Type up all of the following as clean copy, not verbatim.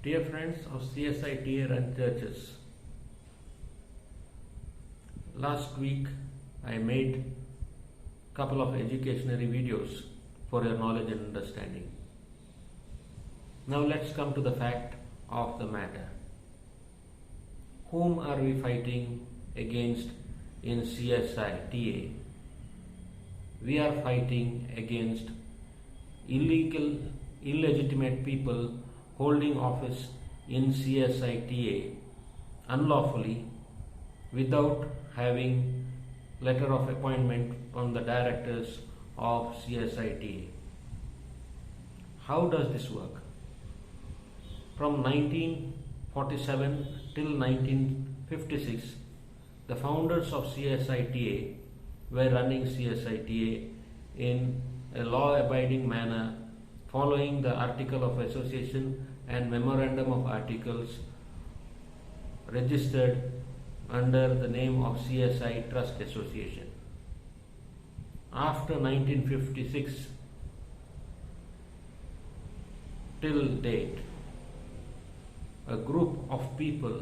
Dear friends of CSI TA and churches, last week I made a couple of educationary videos for your knowledge and understanding. Now let's come to the fact of the matter. Whom are we fighting against in CSI TA? We are fighting against illegitimate people holding office in CSI TA unlawfully without having letter of appointment from the directors of CSI TA. How does this work? From 1947 till 1956, the founders of CSI TA were running CSI TA in a law-abiding manner, following the Article of Association and Memorandum of Articles registered under the name of CSI Trust Association. After 1956 till date, a group of people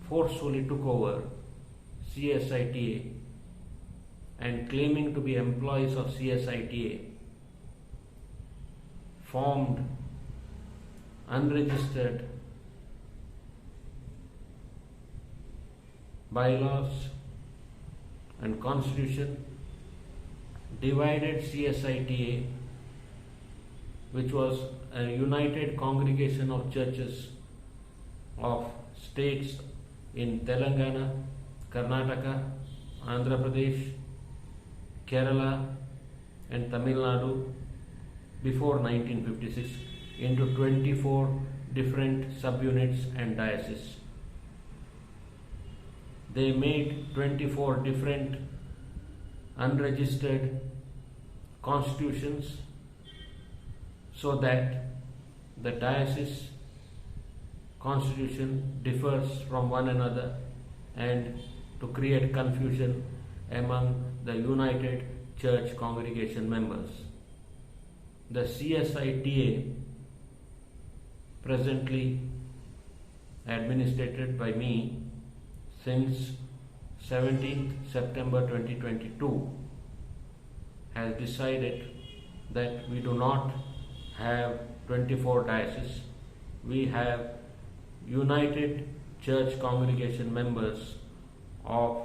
forcefully took over CSI TA and, claiming to be employees of CSI TA, formed unregistered bylaws and constitution, divided CSI TA, which was a united congregation of churches of states in Telangana, Karnataka, Andhra Pradesh, Kerala and Tamil Nadu before 1956 into 24 different subunits and dioceses. They made 24 different unregistered constitutions so that the diocese constitution differs from one another and to create confusion among the United Church congregation members. The CSI TA, presently administered by me since 17th September 2022, has decided that we do not have 24 dioceses. We have United Church congregation members of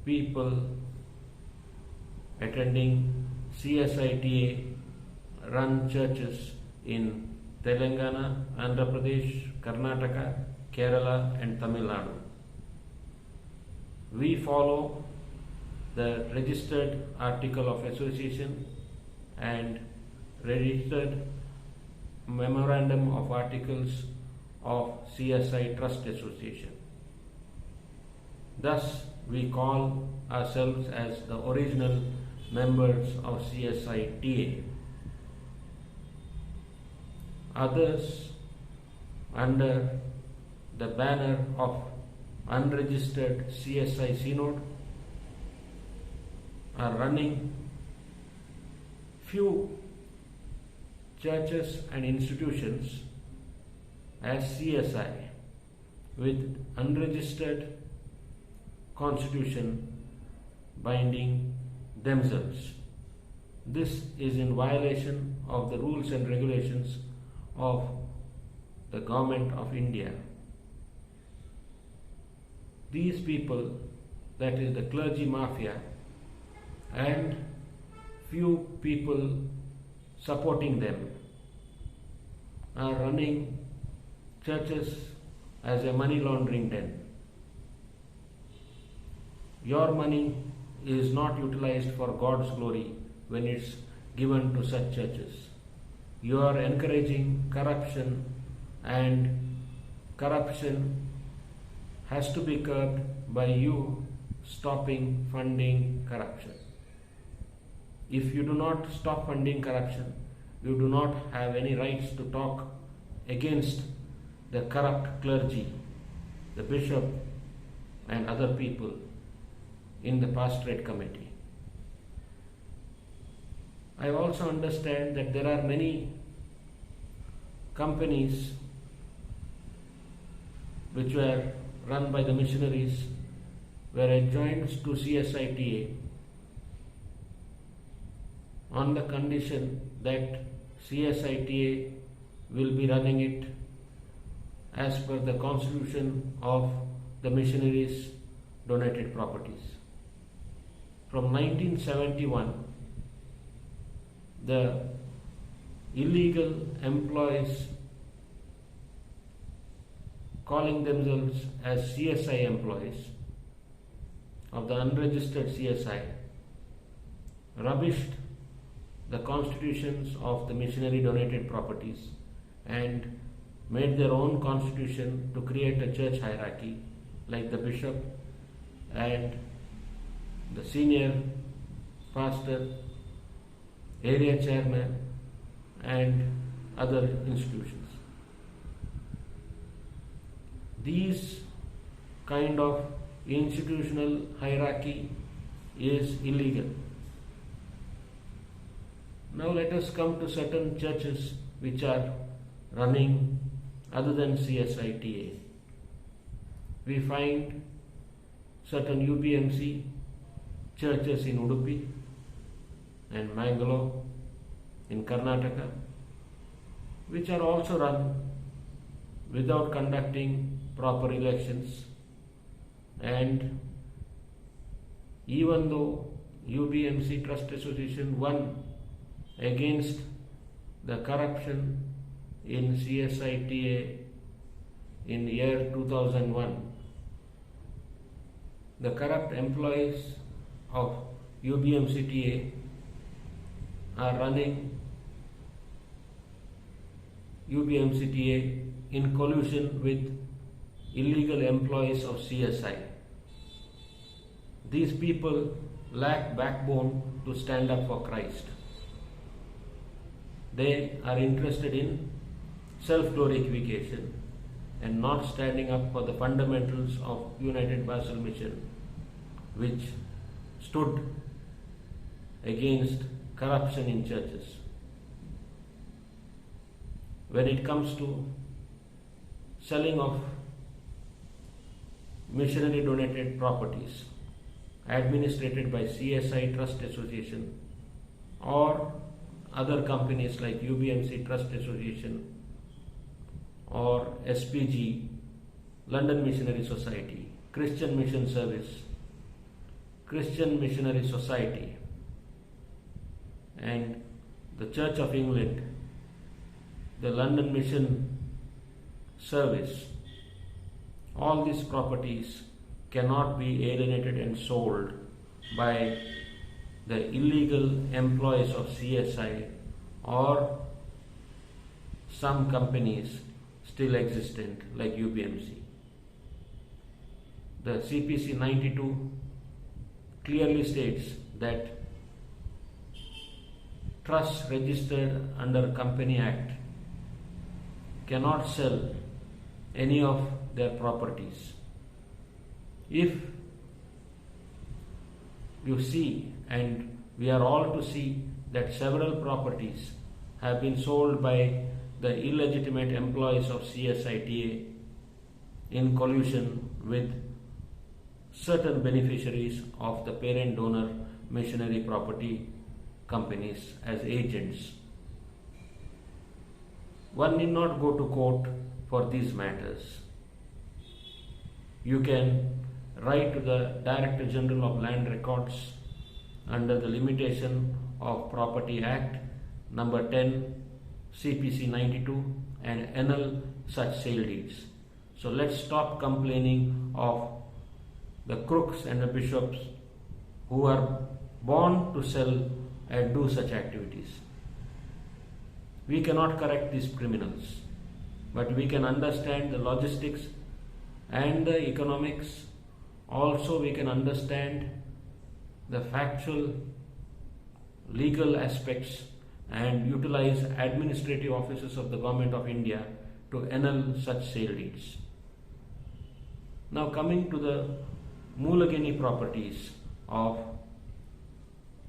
people attending CSI TA run churches in Telangana, Andhra Pradesh, Karnataka, Kerala and Tamil Nadu. We follow the registered Article of Association and registered Memorandum of Articles of CSI Trust Association. Thus, we call ourselves as the original members of CSI TA. Others, under the banner of unregistered CSI Synod, are running few churches and institutions as CSI with unregistered constitution binding themselves. This is in violation of the rules and regulations of the Government of India. These people, that is the clergy mafia, and few people supporting them, are running churches as a money laundering den. Your money is not utilized for God's glory when it's given to such churches. You are encouraging corruption, and corruption has to be curbed by you stopping funding corruption. If you do not stop funding corruption, you do not have any rights to talk against the corrupt clergy, the bishop and other people in the pastorate committee. I also understand that there are many companies which were run by the missionaries were adjoined to CSITA on the condition that CSITA will be running it as per the constitution of the missionaries' donated properties. From 1971, the illegal employees calling themselves as CSI employees of the unregistered CSI rubbished the constitutions of the missionary donated properties and made their own constitution to create a church hierarchy like the bishop and the senior pastor, area chairman and other institutions. These kind of institutional hierarchy is illegal. Now let us come to certain churches which are running other than CSITA. We find certain UBMC churches in Udupi and Mangalore in Karnataka, which are also run without conducting proper elections, and even though UBMC Trust Association won against the corruption in CSITA in year 2001, the corrupt employees of UBMCTA are running UBMCTA in collusion with illegal employees of CSI. These people lack backbone to stand up for Christ. They are interested in self-glorification and not standing up for the fundamentals of United Basel Mission, which stood against corruption in churches. When it comes to selling of missionary donated properties administered by CSI Trust Association or other companies like UBMC Trust Association or SPG, London Missionary Society, Christian Mission Service, Christian Missionary Society, and the Church of England, the London Mission Service, all these properties cannot be alienated and sold by the illegal employees of CSI or some companies still existent like UBMC. The CPC 92 clearly states that trusts registered under Company Act cannot sell any of their properties. If you see, and we are all to see, that several properties have been sold by the illegitimate employees of CSITA in collusion with certain beneficiaries of the parent donor missionary property companies as agents. One need not go to court for these matters. You can write to the Director General of Land Records under the Limitation of Property Act number 10 CPC 92 and annul such sale deeds. So let's stop complaining of the crooks and the bishops who are born to sell and do such activities. We cannot correct these criminals, but we can understand the logistics and the economics. Also, we can understand the factual, legal aspects and utilize administrative officers of the Government of India to annul such sale deeds. Now, coming to the Mulageni properties of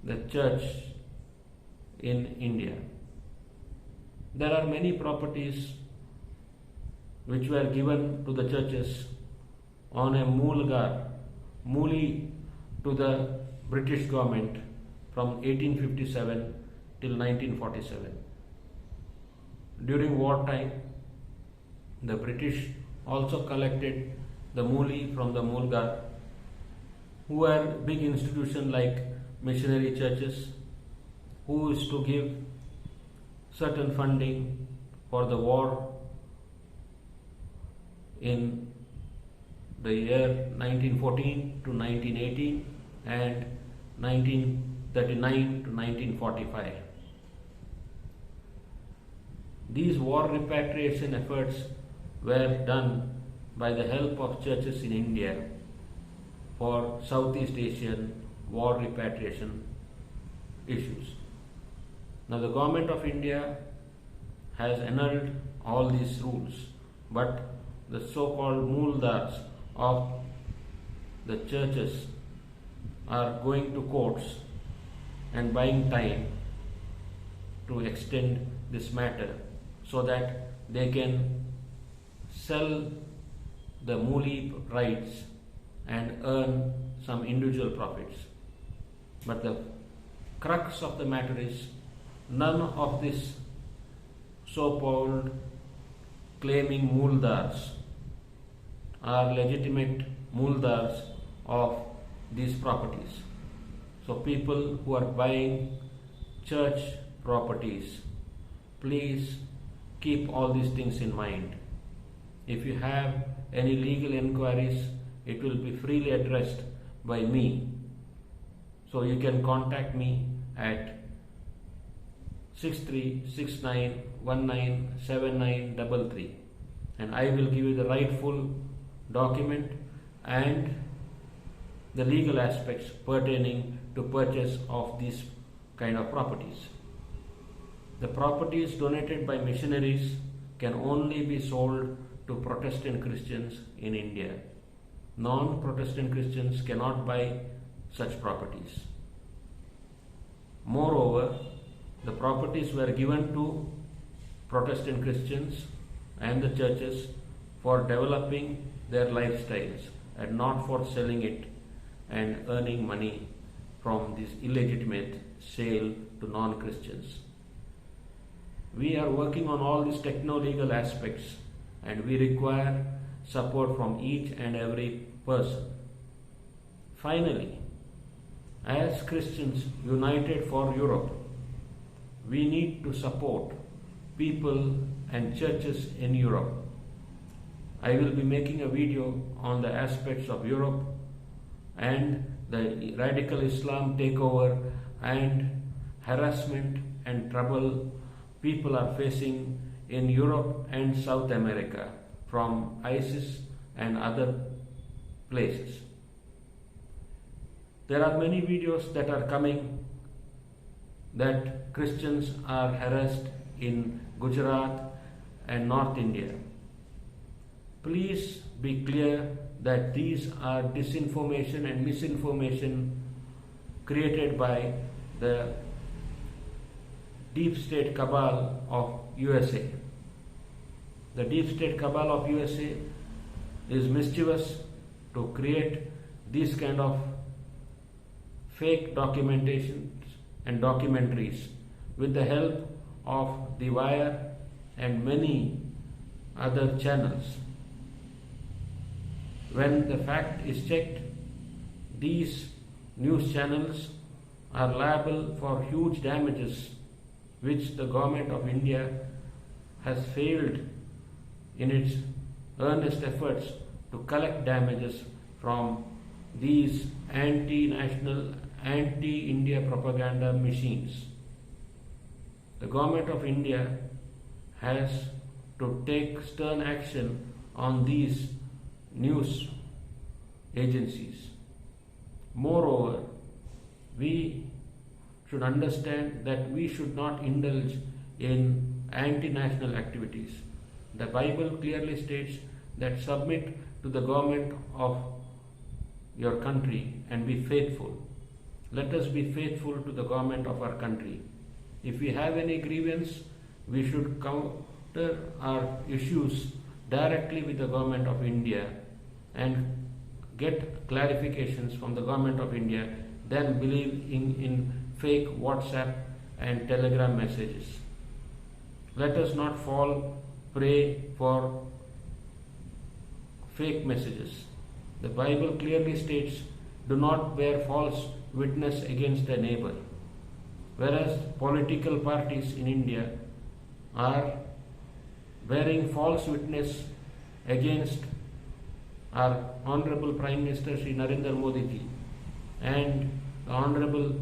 the church in India. There are many properties which were given to the churches on a muli to the British government from 1857 till 1947. During wartime, the British also collected the muli from the mulgar, who were big institutions like missionary churches, who used to give certain funding for the war in the year 1914 to 1918 and 1939 to 1945. These war repatriation efforts were done by the help of churches in India for Southeast Asian war repatriation issues. Now the government of India has annulled all these rules, but the so-called muldars of the churches are going to courts and buying time to extend this matter so that they can sell the muli rights and earn some individual profits. But the crux of the matter is none of this so-called claiming muldars are legitimate muldars of these properties. So people who are buying church properties, please keep all these things in mind. If you have any legal inquiries, it will be freely addressed by me. So you can contact me at 6369197933 and I will give you the rightful document and the legal aspects pertaining to purchase of these kind of properties. The properties donated by missionaries can only be sold to Protestant Christians in India. Non-Protestant Christians cannot buy such properties. Moreover, the properties were given to Protestant Christians and the churches for developing their lifestyles and not for selling it and earning money from this illegitimate sale to non-Christians. We are working on all these techno-legal aspects and we require support from each and every person. Finally, as Christians united for Europe, we need to support people and churches in Europe. I will be making a video on the aspects of Europe and the radical Islam takeover and harassment and trouble people are facing in Europe and South America from ISIS and other places. There are many videos that are coming that Christians are harassed in Gujarat and North India. Please be clear that these are disinformation and misinformation created by the deep state cabal of USA. The deep state cabal of USA is mischievous to create these kind of fake documentations and documentaries with the help of The Wire and many other channels. When the fact is checked, these news channels are liable for huge damages which the government of India has failed in its earnest efforts to collect damages from these anti-national, anti-India propaganda machines. The government of India has to take stern action on these news agencies. Moreover, we should understand that we should not indulge in anti-national activities. The Bible clearly states that submit to the government of your country and be faithful. Let us be faithful to the government of our country. If we have any grievance, we should counter our issues directly with the government of India and get clarifications from the government of India than believe in fake WhatsApp and Telegram messages. Let us not fall prey for fake messages. The Bible clearly states, do not bear false witness against a neighbor. Whereas political parties in India are bearing false witness against our Honorable Prime Minister Sri Narendra Modi ji and the Honorable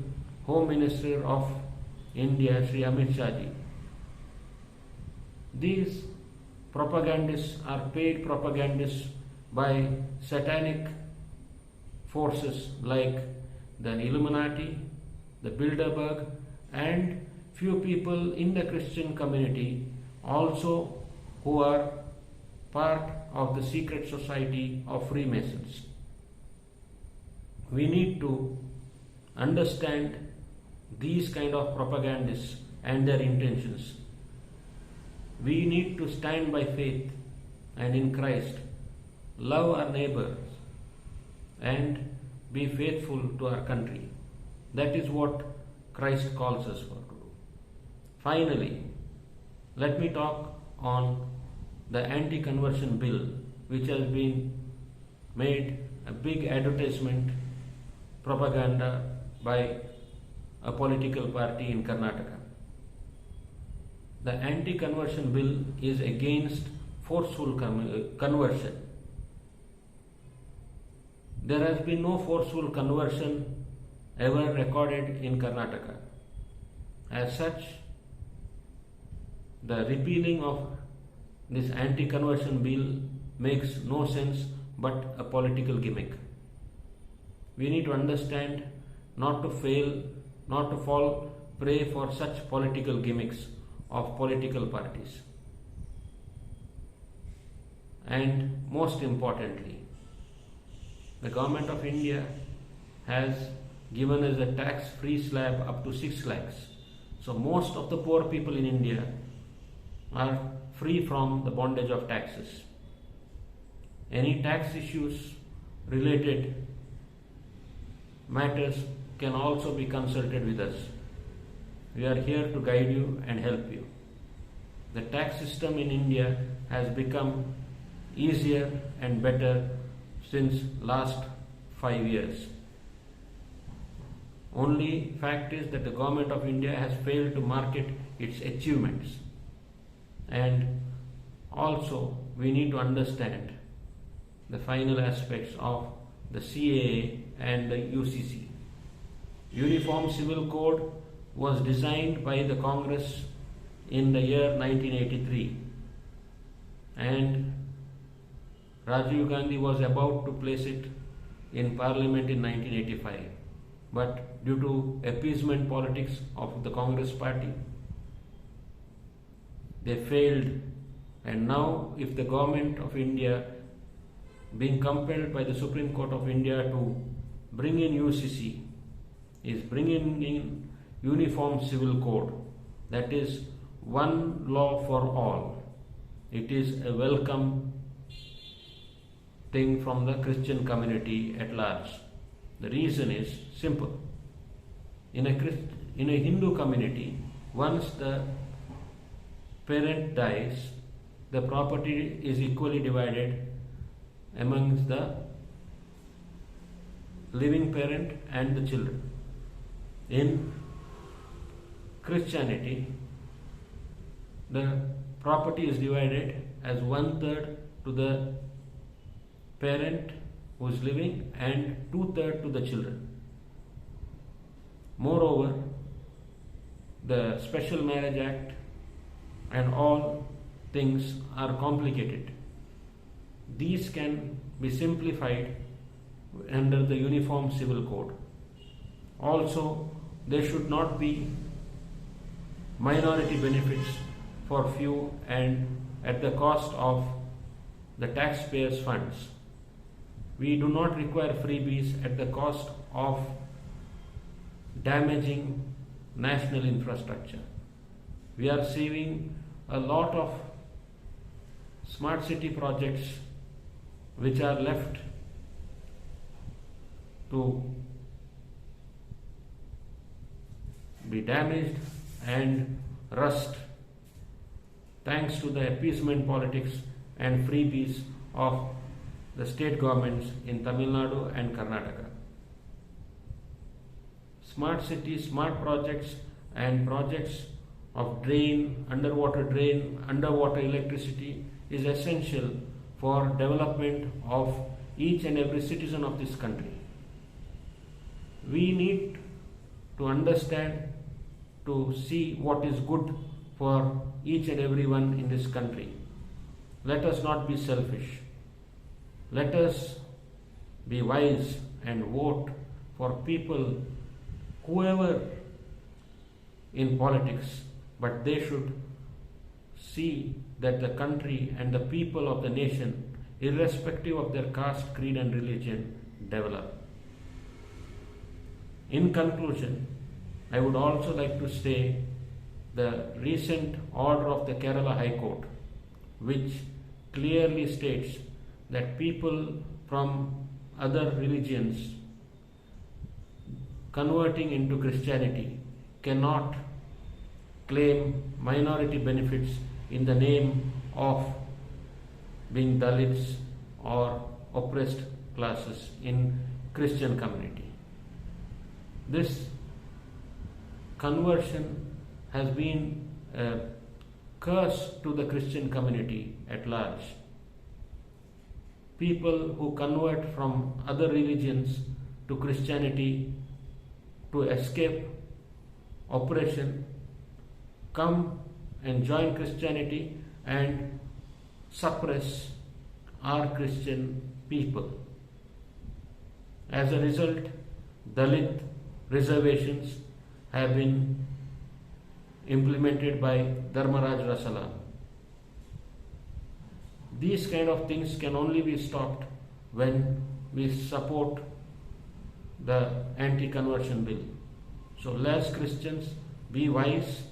Home Minister of India Sri Amit Shah ji. These propagandists are paid propagandists by satanic forces like the Illuminati, the Bilderberg, and few people in the Christian community also who are part of the secret society of Freemasons. We need to understand these kind of propagandists and their intentions. We need to stand by faith and in Christ, love our neighbors and be faithful to our country. That is what Christ calls us for to do. Finally, let me talk on the anti-conversion bill, which has been made a big advertisement propaganda by a political party in Karnataka. The anti-conversion bill is against forceful conversion. There has been no forceful conversion ever recorded in Karnataka. As such, the repealing of this anti-conversion bill makes no sense but a political gimmick. We need to understand not to fall prey for such political gimmicks of political parties. And most importantly, the government of India has given us a tax-free slab up to 6 lakhs. So most of the poor people in India are free from the bondage of taxes. Any tax issues related matters can also be consulted with us. We are here to guide you and help you. The tax system in India has become easier and better since last 5 years. Only fact is that the government of India has failed to market its achievements. And also we need to understand the final aspects of the CAA and the UCC. Uniform Civil Code was designed by the Congress in the year 1983 and Rajiv Gandhi was about to place it in Parliament in 1985, but due to appeasement politics of the Congress party, they failed. And now if the government of India, being compelled by the Supreme Court of India to bring in UCC, is bringing in Uniform Civil Code, that is one law for all. It is a welcome thing from the Christian community at large. The reason is simple. In a Hindu community, once the parent dies, the property is equally divided amongst the living parent and the children. In Christianity, the property is divided as 1/3 to the parent who is living and 2/3 to the children. Moreover, the Special Marriage Act and all things are complicated. These can be simplified under the Uniform Civil Code. Also, there should not be minority benefits for few and at the cost of the taxpayers' funds. We do not require freebies at the cost of damaging national infrastructure. We are saving a lot of smart city projects which are left to be damaged and rust thanks to the appeasement politics and freebies of the state governments in Tamil Nadu and Karnataka. Smart cities, smart projects and projects of underwater electricity is essential for development of each and every citizen of this country. We need to understand, to see what is good for each and everyone in this country. Let us not be selfish. Let us be wise and vote for people, whoever in politics, but they should see that the country and the people of the nation, irrespective of their caste, creed and religion, develop. In conclusion, I would also like to say the recent order of the Kerala High Court, which clearly states that people from other religions converting into Christianity cannot claim minority benefits in the name of being Dalits or oppressed classes in Christian community. This conversion has been a curse to the Christian community at large. People who convert from other religions to Christianity to escape oppression come and join Christianity and suppress our Christian people. As a result, Dalit reservations have been implemented by Dharmaraj Rasalam. These kind of things can only be stopped when we support the anti-conversion bill. So let's Christians be wise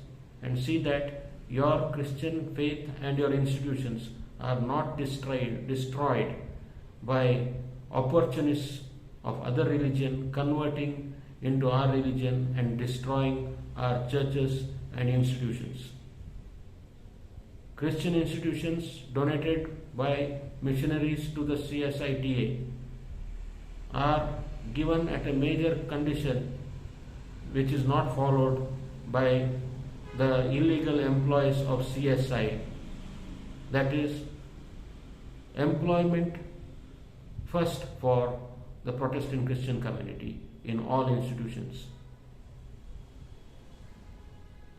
and see that your Christian faith and your institutions are not destroyed by opportunists of other religion converting into our religion and destroying our churches and institutions. Christian institutions donated by missionaries to the CSI are given at a major condition which is not followed by the illegal employees of CSI, that is, employment first for the Protestant Christian community in all institutions.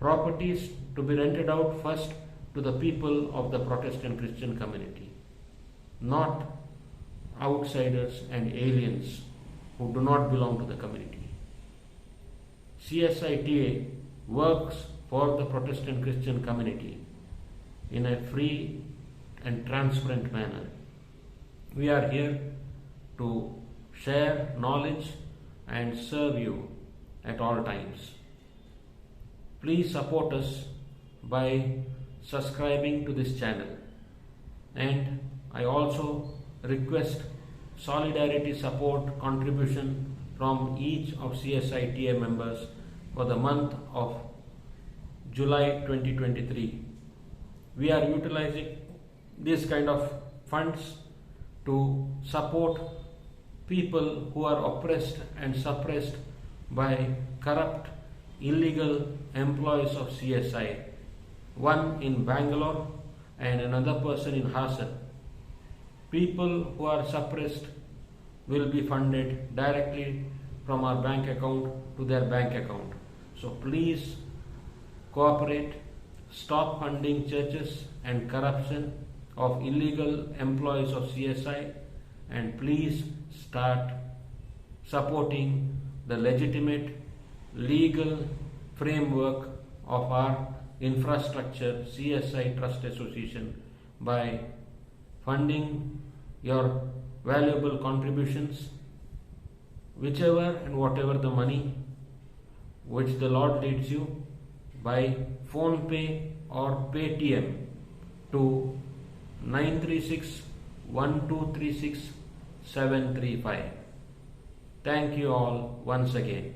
Properties to be rented out first to the people of the Protestant Christian community, not outsiders and aliens who do not belong to the community. CSITA works for the Protestant Christian community in a free and transparent manner. We are here to share knowledge and serve you at all times. Please support us by subscribing to this channel, and I also request solidarity support contribution from each of CSITA members for the month of July 2023. We are utilizing this kind of funds to support people who are oppressed and suppressed by corrupt, illegal employees of CSI, one in Bangalore and another person in Hassan. People who are suppressed will be funded directly from our bank account to their bank account. So please cooperate, stop funding churches and corruption of illegal employees of CSI, and please start supporting the legitimate legal framework of our infrastructure CSI Trust Association by funding your valuable contributions, whichever and whatever the money which the Lord leads you, by phone pay, or Paytm to 936 1236 735. Thank you all once again.